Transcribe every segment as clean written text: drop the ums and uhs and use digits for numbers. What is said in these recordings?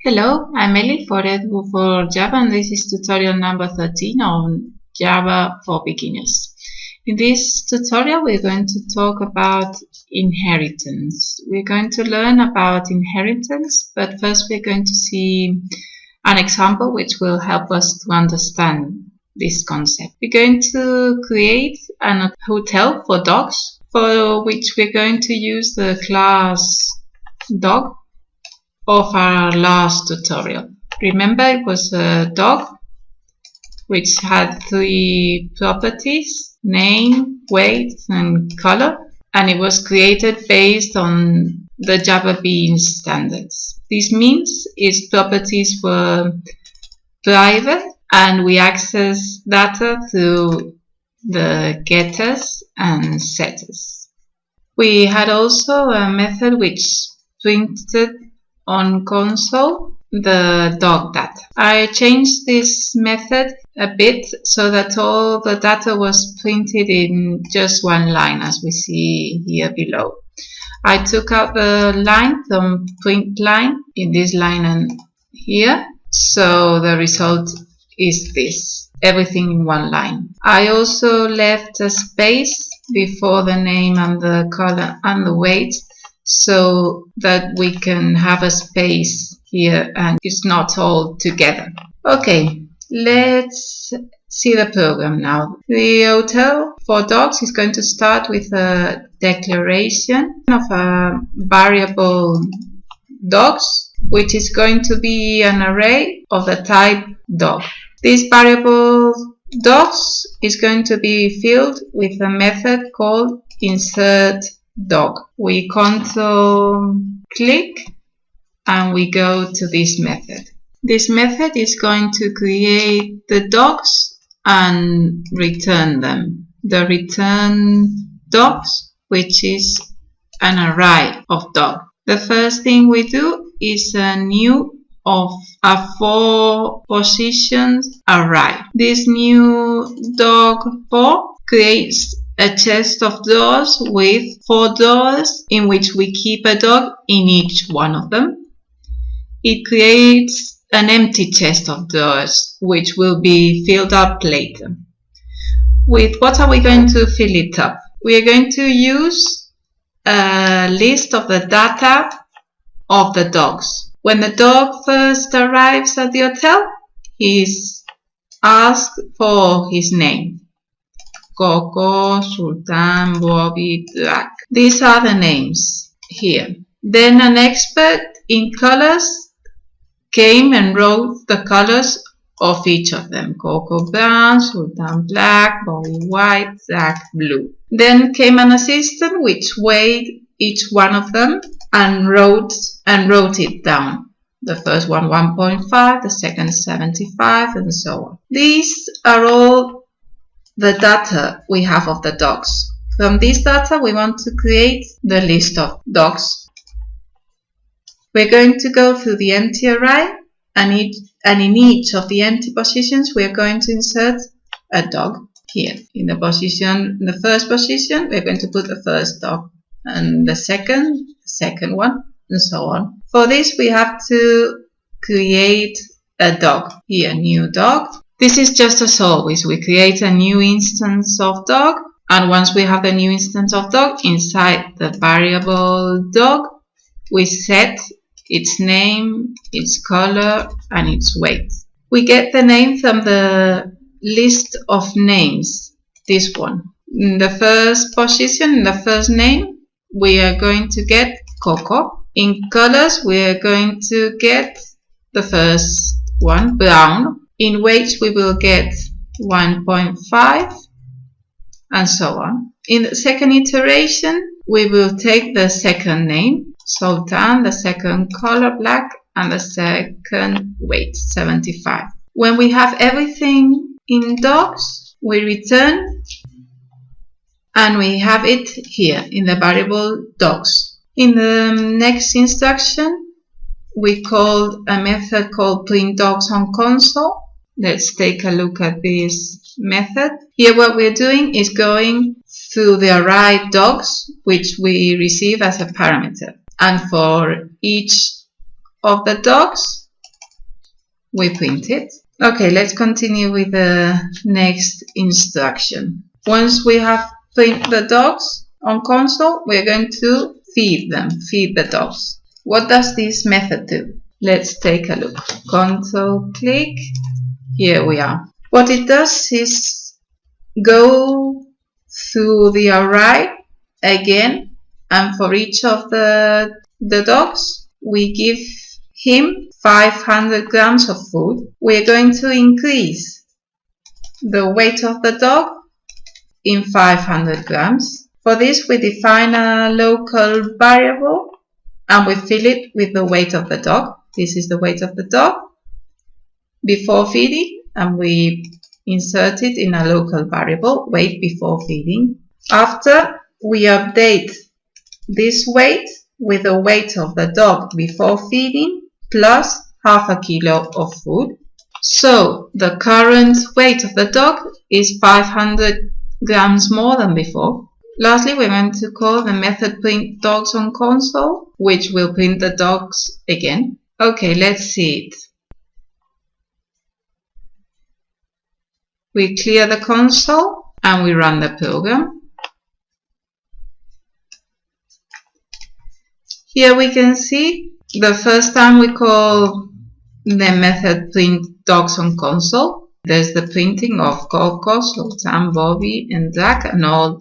Hello, I'm Ellie for Java, and this is tutorial number 13 on Java for beginners. In this tutorial, we're going to talk about inheritance. We're going to learn about inheritance, but first we're going to see an example which will help us to understand this concept. We're going to create a hotel for dogs, for which we're going to use the class dog of our last tutorial. Remember, it was a dog which had three properties: name, weight, and color, and it was created based on the Java Beans standards. This means its properties were private and we access data through the getters and setters. We had also a method which printed on console the dog data. I changed this method a bit so that all the data was printed in just one line, as we see here below. I took out the line from print line in this line and here, so the result is this, everything in one line. I also left a space before the name and the color and the weight, so that we can have a space here and it's not all together. Okay, let's see the program now. The hotel for dogs is going to start with a declaration of a variable dogs, which is going to be an array of the type dog. This variable dogs is going to be filled with a method called insert dog. We control click and we go to this method. This method is going to create the dogs and return them. The return dogs, which is an array of dog. The first thing we do is a new of a 4 positions array. This new dog 4 creates a chest of doors with 4 doors in which we keep a dog in each one of them. It creates an empty chest of doors which will be filled up later. With what are we going to fill it up? We are going to use a list of the data of the dogs. When the dog first arrives at the hotel, he is asked for his name. Coco, Sultan, Bobby, Black. These are the names here. Then an expert in colors came and wrote the colors of each of them. Coco brown, Sultan black, Bobby white, Black blue. Then came an assistant which weighed each one of them and wrote it down. The first one 1.5, the second 75, and so on. These are all the data we have of the dogs. From this data we want to create the list of dogs. We're going to go through the empty array and in each of the empty positions we are going to insert a dog here. In the first position we're going to put the first dog and the second one, and so on. For this we have to create a dog here, new dog. This is just as always, we create a new instance of dog, and once we have the new instance of dog, inside the variable dog, we set its name, its color, and its weight. We get the name from the list of names, this one. In the first position, in the first name, we are going to get Coco. In colors, we are going to get the first one, brown. In weight we will get 1.5 and so on. In the second iteration we will take the second name, Sultan, the second color, Black, and the second weight, 75. When we have everything in dogs, we return and we have it here in the variable dogs. In the next instruction we call a method called print dogs on console. Let's take a look at this method. Here what we're doing is going through the array dogs which we receive as a parameter. And for each of the dogs we print it. Okay, let's continue with the next instruction. Once we have printed the dogs on console, we're going to feed them, feed the dogs. What does this method do? Let's take a look. Control click, here we are. What it does is go through the array again, and for each of the dogs, we give him 500 grams of food. We're going to increase the weight of the dog in 500 grams. For this, we define a local variable and we fill it with the weight of the dog. This is the weight of the dog before feeding, and we insert it in a local variable, weight before feeding. After, we update this weight with the weight of the dog before feeding plus half a kilo of food. So the current weight of the dog is 500 grams more than before. Lastly, we're going to call the method print dogs on console, which will print the dogs again. Okay, let's see it. We clear the console and we run the program. Here we can see the first time we call the method print dogs on console, there's the printing of Coco, Sultan, Bobby and Jack and all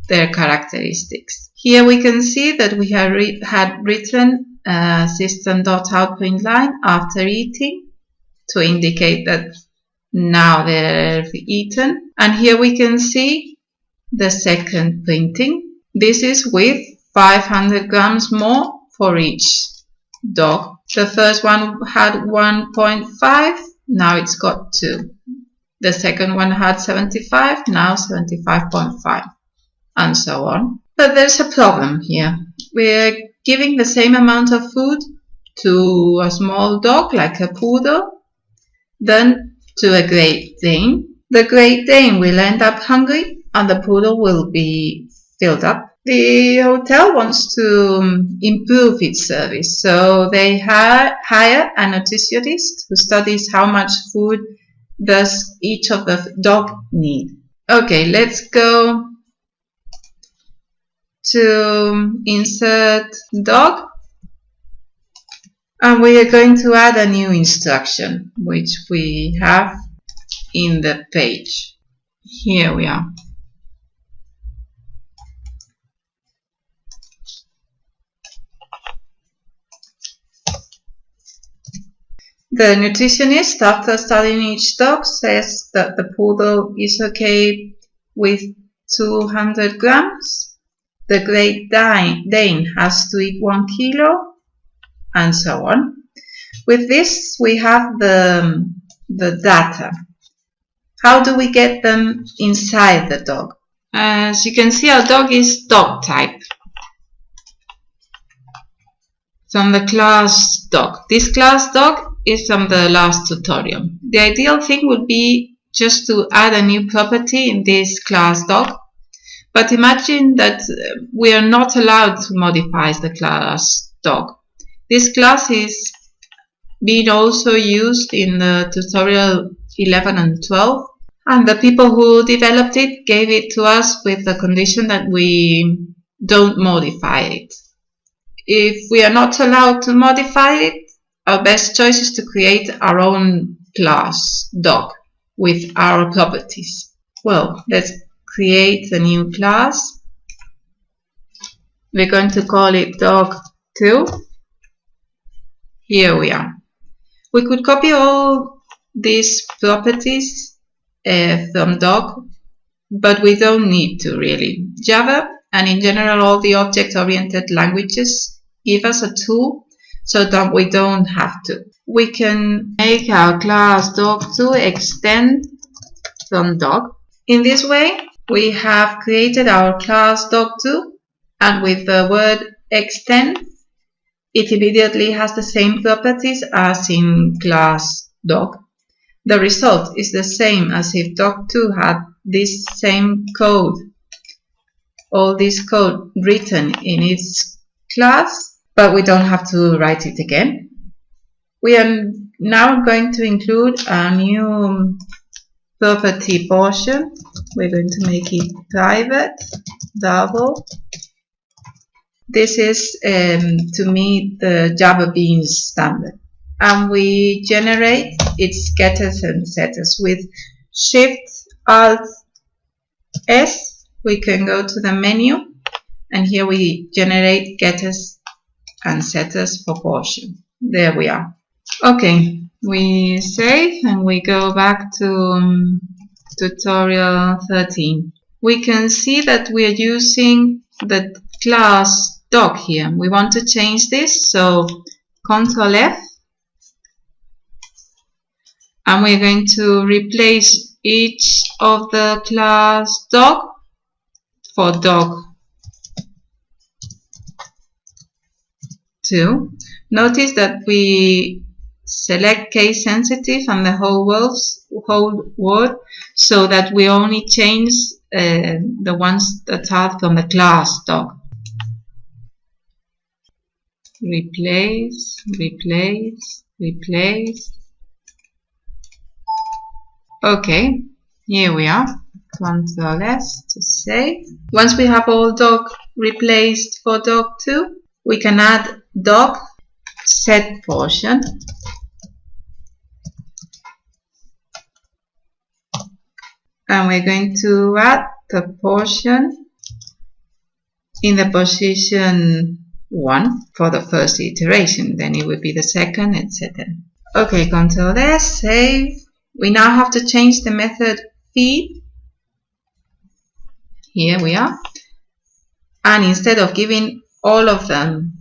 their characteristics. Here we can see that we had written system.out line after eating to indicate that now they've eaten. And here we can see the second printing. This is with 500 grams more for each dog. The first one had 1.5, now it's got 2. The second one had 75, now 75.5, and so on. But there's a problem here. We're giving the same amount of food to a small dog like a poodle than to a Great Dane. The Great Dane will end up hungry and the poodle will be filled up. The hotel wants to improve its service, so they hire a nutritionist who studies how much food does each of the dog need. Okay, let's go to insert dog, and we are going to add a new instruction which we have in the page. Here we are. The nutritionist, after studying each dog, says that the poodle is okay with 200 grams, the Great Dane has to eat 1 kilo, and so on. With this, we have the data. How do we get them inside the dog? As you can see, our dog is dog type. From the class dog. This class dog is from the last tutorial. The ideal thing would be just to add a new property in this class dog, but imagine that we are not allowed to modify the class dog. This class is being also used in the tutorial 11 and 12, and the people who developed it gave it to us with the condition that we don't modify it. If we are not allowed to modify it, our best choice is to create our own class dog with our properties. Well, let's create a new class. We're going to call it dog2. Here we are. We could copy all these properties from dog, but we don't need to really. Java and in general all the object-oriented languages give us a tool so that we don't have to. We can make our class dog2 extend from dog. In this way, we have created our class dog2, and with the word extend, it immediately has the same properties as in class dog. The result is the same as if dog2 had this same code, all this code written in its class, but we don't have to write it again. We are now going to include a new property portion. We're going to make it private, double. This is to meet the Java Beans standard. And we generate its getters and setters with Shift-Alt-S. We can go to the menu, and here we generate getters and setters for portion. There we are. Okay, we save and we go back to tutorial 13. We can see that we are using the class dog here. We want to change this, so Ctrl F, and we're going to replace each of the class dog for dog 2. Notice that we select case sensitive and the whole word, so that we only change the ones that are from the class dog. Replace, replace, replace. Okay, here we are. Ctrl S to save. Once we have all dog replaced for dog 2, we can add dog set portion. And we're going to add the portion in the position 1 for the first iteration. Then it would be the second, etc. Okay, Ctrl S, save. We now have to change the method feed. Here we are. And instead of giving all of them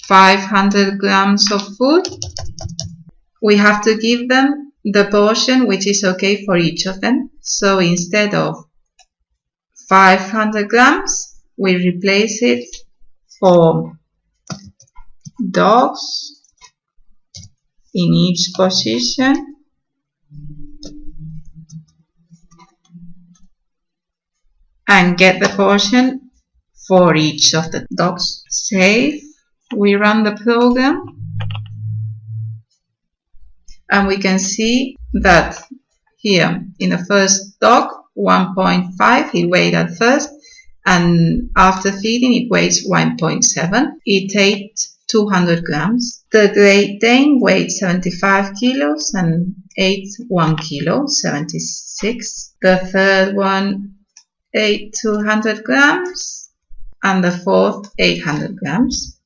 500 grams of food, we have to give them the portion which is okay for each of them. So instead of 500 grams, we replace it for dogs in each position and get the portion for each of the dogs. Save. We run the program and we can see that here in the first dog 1.5 it weighed at first, and after feeding it weighs 1.7. It ate 200 grams. The Great Dane weighed 75 kilos and ate 1 kilo, 76. The third one ate 200 grams and the fourth 800 grams.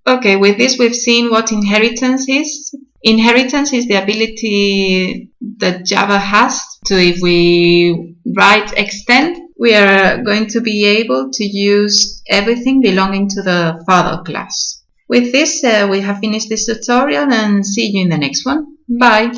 Okay, with this we've seen what inheritance is. Inheritance is the ability that Java has to, if we write extend, we are going to be able to use everything belonging to the father class. With this, we have finished this tutorial and see you in the next one. Bye!